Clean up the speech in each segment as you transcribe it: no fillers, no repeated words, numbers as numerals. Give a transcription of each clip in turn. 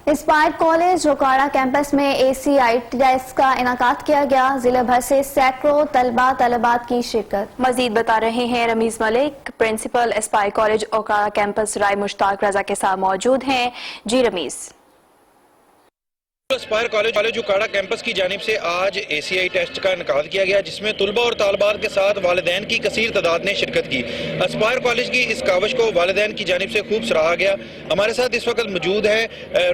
اسپائر college روکاڑا campus میں ACI test کا انعقاد کیا گیا. ضلع بھر سے سینکڑوں طلبات کی شرکت. مزید بتا رہے ہیں رمیز ملک، پرنسپل اسپائر کالج روکاڑا کیمپس رائے مشتاق رضا کے ساتھ موجود ہیں. جی رمیز. اسپائر کالج روکاڑا کیمپس کی جانب سے آج ACI ٹیسٹ کا انعقاد کیا گیا، جس میں طلبہ اور طالبات کے ساتھ والدین کی کثیر تعداد نے شرکت کی. اسپائر کالج کی اس کاوش کو والدین کی جانب سے خوب سراہا گیا. ہمارے ساتھ اس وقت موجود ہے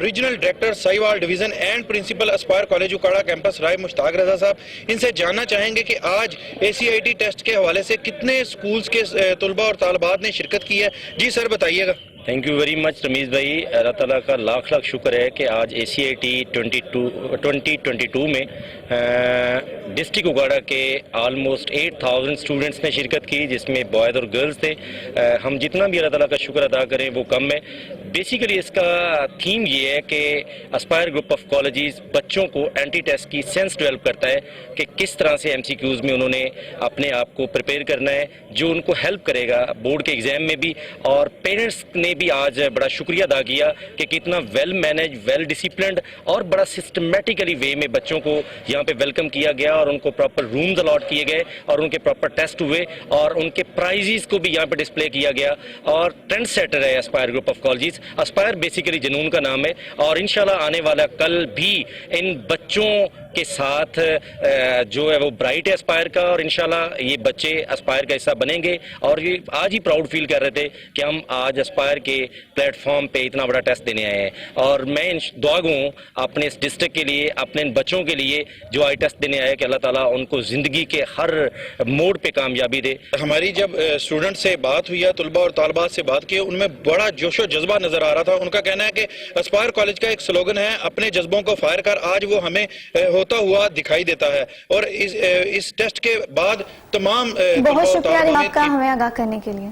regional director Sahiwal division and principal Aspire college روکاڑا کیمپس رائے مشتاق رضا صاحب. ان سے جاننا چاہیں گے کہ آج ACIT ٹیسٹ کے حوالے سے کتنے سکولز کے طلبہ اور طالبات نے شرکت کی ہے. جی سر بتائیے گا. Thank you very much Rameez بھائی. اللہ تعالیٰ کا لاکھ شکر ہے کہ آج ACIT 2022 میں ڈسٹرکٹ اگاڑا کے آلموسٹ 8000 اسٹوڈنٹس نے شرکت کی، جس میں بوائز اور گرلز تھے. ہم جتنا بھی اللہ تعالیٰ کا شکر ادا کریں وہ کم ہے. بیسیکلی اس کا تھیم یہ ہے کہ اسپائر گروپ آف کالجز بچوں کو اینٹی ٹیسٹ کی سینس ڈیولپ کرتا ہے کہ کس طرح سے MCQs میں انہوں نے اپنے آپ کو پریپیئر کرنا ہے، جو ان کو ہیلپ کرے گا بورڈ کے ایگزام میں بھی. اور پیرنٹس نے بھی آج بڑا شکریہ ادا کیا کہ کتنا ویل مینج، ویل ڈسپلنڈ اور بڑا سسٹمیٹیکلی وے میں بچوں کو یہاں پہ ویلکم کیا گیا، اور ان کو پراپر رومز الاٹ کیے گئے اور ان کے پراپر ٹیسٹ ہوئے، اور ان کے پرائزز کو بھی یہاں پہ ڈسپلے کیا گیا. اور ٹرینڈ سیٹر ہے Aspire group of colleges. Aspire basically جنون کا نام ہے، اور انشاءاللہ آنے والا کل بھی ان بچوں کے ساتھ جو ہے وہ برائٹ ہے اسپائر کا، اور انشاءاللہ یہ بچے اسپائر کا حصہ بنیں گے. اور یہ آج ہی پراؤڈ فیل کر رہے تھے کہ ہم آج اسپائر کے پلیٹ فارم پہ اتنا بڑا ٹیسٹ دینے آئے ہیں. اور میں دعا گو ہوں اپنے اس ڈسٹرکٹ کے لیے، اپنے ان بچوں کے لیے جو آئی ٹیسٹ دینے آئے، کہ اللہ تعالیٰ ان کو زندگی کے ہر موڑ پہ کامیابی دے. ہماری جب اسٹوڈنٹ سے بات ہوئی ہے، طلبہ اور طالبات سے بات کی، ان میں بڑا جوش و جذبہ نظر آ رہا تھا. ان کا کہنا ہے کہ اسپائر کالج کا ایک سلوگن ہے اپنے جذبوں کو فائر کر. آج وہ ہمیں ہوتا ہوا دکھائی دیتا ہے. اور اس ٹیسٹ کے بعد تمام بہت شکریہ آپ کا ہمیں آگاہ کرنے کے لیے.